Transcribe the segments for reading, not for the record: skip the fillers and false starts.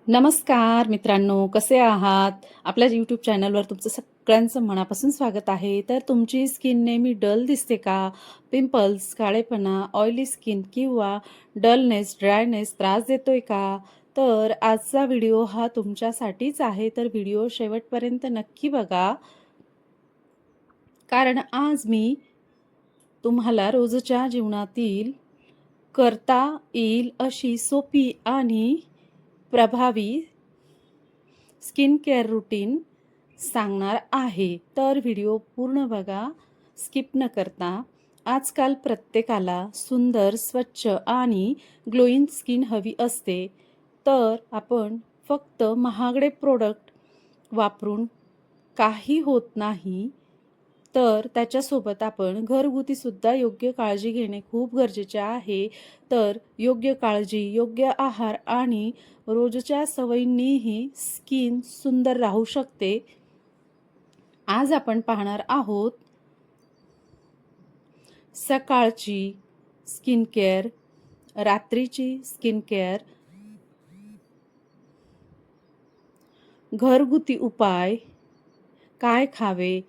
नमस्कार मित्रांनो, कसे आहात? आपल्या यूट्यूब चॅनलवर तुमचं सगळ्यांचं मनापासून स्वागत आहे. तर तुमची स्किन नेहमी डल दिसते का? पिंपल्स, काळेपणा, ऑइली स्किन किंवा डलनेस, ड्रायनेस त्रास देतोय का? तर आजचा व्हिडिओ हा तुमच्यासाठीच आहे. तर व्हिडिओ शेवटपर्यंत नक्की बघा. कारण आज मी तुम्हाला रोजच्या जीवनातील करता येईल अशी सोपी आणि प्रभावी स्किन केअर रूटीन सांगणार आहे. तर व्हिडिओ पूर्ण बघा, स्किप न करता. आजकाल प्रत्येकाला सुंदर, स्वच्छ आणि ग्लोईंग स्किन हवी असते. तर आपण फक्त महागडे प्रोडक्ट वापरून काही होत नाही. तर त्याच्यासोबत आपण घरगुतीसुद्धा योग्य काळजी घेणे खूप गरजेचे आहे. तर योग्य काळजी, योग्य आहार आणि रोजच्या सवयींनीही स्किन सुंदर राहू शकते. आज आपण पाहणार आहोत सकाळची स्किन केअर, रात्रीची स्किन केअर, घरगुती उपाय, काय खावे,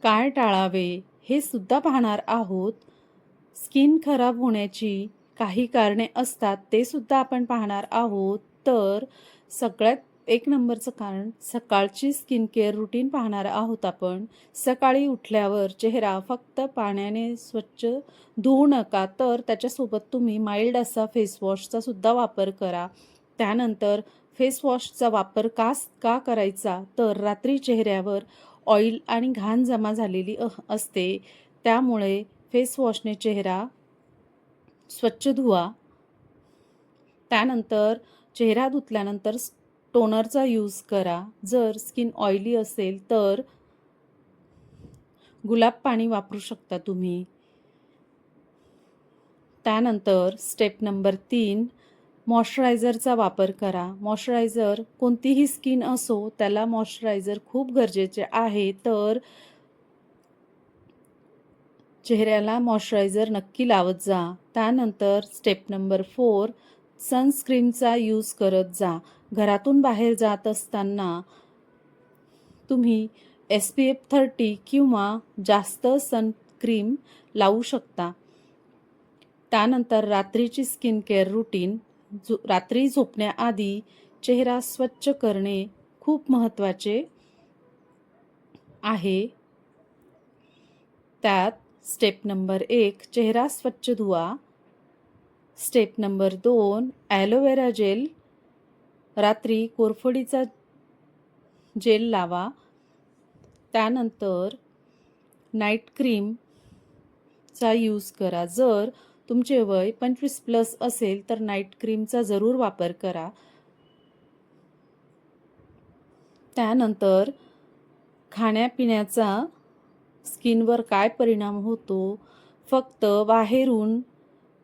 काय टाळावे हे सुद्धा पाहणार आहोत. स्किन खराब होण्याची काही कारणे असतात ते सुद्धा आपण पाहणार आहोत. तर सगळ्यात एक नंबरचं कारण सकाळची स्किन केअर रूटीन पाहणार आहोत आपण. सकाळी उठल्यावर चेहरा फक्त पाण्याने स्वच्छ धुवू नका, तर त्याच्यासोबत तुम्ही माइल्ड असा फेसवॉशचा सुद्धा वापर करा. त्यानंतर फेसवॉशचा वापर का करायचा, तर रात्री चेहऱ्यावर ऑइल आणि घाण जमा झालेली असते. त्यामुळे फेसवॉशने चेहरा स्वच्छ धुवा. त्यानंतर चेहरा धुतल्यानंतर टोनरचा यूज करा. जर स्किन ऑइली असेल तर गुलाब पाणी वापरू शकता तुम्ही. त्यानंतर स्टेप नंबर 3, मॉइश्चरायझरचा वापर करा. मॉइश्चरायझर कोणतीही स्किन असो त्याला मॉइश्चरायझर खूप गरजेचे आहे. तर चेहऱ्याला मॉइश्चरायझर नक्की लावत जा. त्यानंतर स्टेप नंबर 4, सनस्क्रीनचा यूज करत जा. घरातून बाहेर जात असताना तुम्ही SPF 30 किंवा जास्त सनक्रीम लावू शकता. त्यानंतर रात्रीची स्किन केअर रूटीन, रात्री झोपण्याआधी चेहरा स्वच्छ करणे खूप महत्त्वाचे आहे. त्यात स्टेप नंबर 1, चेहरा स्वच्छ धुवा. स्टेप नंबर 2, ॲलोवेरा जेल, रात्री कोरफडीचा जेल लावा. त्यानंतर नाईट क्रीमचा यूज करा. जर तुमचे वय 25+ असेल तर नाईट क्रीमचा जरूर वापर करा. त्यानंतर खाण्यापिण्याचा स्किनवर काय परिणाम होतो, फक्त बाहेरून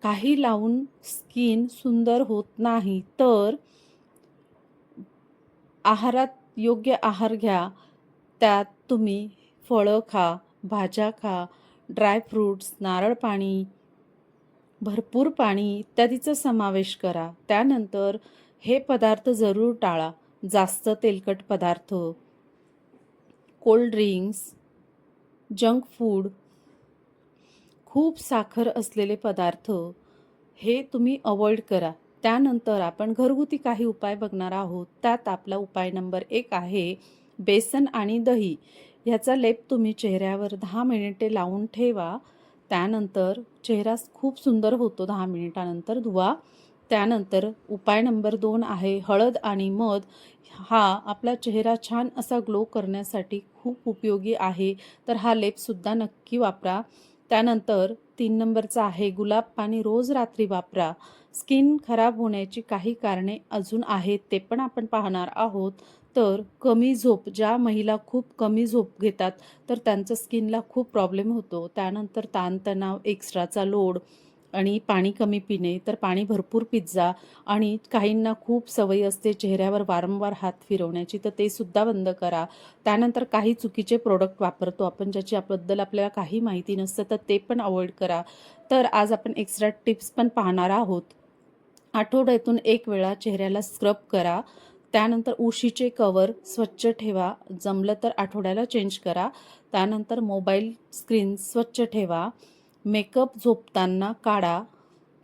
काही लावून स्किन सुंदर होत नाही. तर आहारात योग्य आहार घ्या. त्यात तुम्ही फळं खा, भाज्या खा, ड्रायफ्रूट्स, नारळ पाणी, भरपूर पाणी इत्यादीचा समावेश करा. त्यानंतर हे पदार्थ जरूर टाळा. जास्त तेलकट पदार्थ, कोल्ड ड्रिंक्स, जंक फूड, खूप साखर असलेले पदार्थ हे तुम्ही अवॉइड करा. त्यानंतर आपण घरगुती काही उपाय बघणार आहोत. त्यात आपला उपाय नंबर 1 आहे बेसन आणि दही. ह्याचा लेप तुम्ही चेहऱ्यावर 10 मिनिटे लावून ठेवा. त्यानंतर चेहरा खूप सुंदर होतो 10 मिनिटानंतर धुवा. त्यानंतर उपाय नंबर 2 आहे हळद आणि मध. हा आपला चेहरा छान असा ग्लो करण्यासाठी खूप उपयोगी आहे. तर हा लेपसुद्धा नक्की वापरा. त्यानंतर 3 नंबरचा आहे गुलाब पाणी, रोज रात्री वापरा. स्किन खराब होण्याची काही कारणे अजून आहेत, ते पण आपण पाहणार आहोत. तर कमी झोप, ज्या महिला खूप कमी झोप घेतात तर त्यांच्या स्किनला खूप प्रॉब्लेम होतो. त्यानंतर ताणतणाव, एक्स्ट्राचा लोड आणि पाणी कमी पिणे, तर पाणी भरपूर पीत जा. आणि काहींना खूप सवय असते चेहऱ्यावर वारंवार हात फिरवण्याची, तर ते सुद्धा बंद करा. त्यानंतर काही चुकीचे प्रोडक्ट वापरतो आपण ज्याच्याबद्दल आपल्याला काही माहिती नसतं, तर ते पण अवॉइड करा. तर आज आपण एक्स्ट्रा टिप्स पण पाहणार आहोत. आठवड्यातून 1 वेळा चेहऱ्याला स्क्रब करा. त्यानंतर उशीचे कवर स्वच्छ ठेवा, जमलं तर आठवड्याला चेंज करा. त्यानंतर मोबाईल स्क्रीन स्वच्छ ठेवा. मेकअप झोपताना काढा.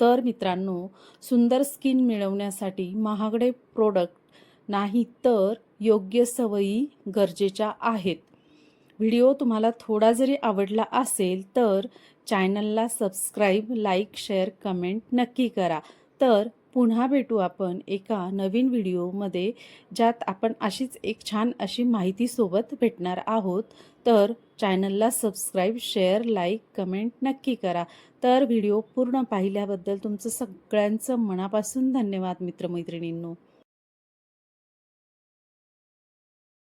तर मित्रांनो, सुंदर स्किन मिळवण्यासाठी महागडे प्रोडक्ट नाही तर योग्य सवयी गरजेच्या आहेत. व्हिडिओ तुम्हाला थोडा जरी आवडला असेल तर चॅनलला सबस्क्राईब, लाईक, शेअर, कमेंट नक्की करा. तर पुन्हा भेटू आपण एका नवीन व्हिडिओमध्ये, ज्यात आपण अशीच एक छान अशी माहितीसोबत भेटणार आहोत. तर चॅनलला सबस्क्राईब, शेअर, लाईक, कमेंट नक्की करा. तर व्हिडिओ पूर्ण पाहिल्याबद्दल तुमचं सगळ्यांचं मनापासून धन्यवाद मित्रमैत्रिणींनो.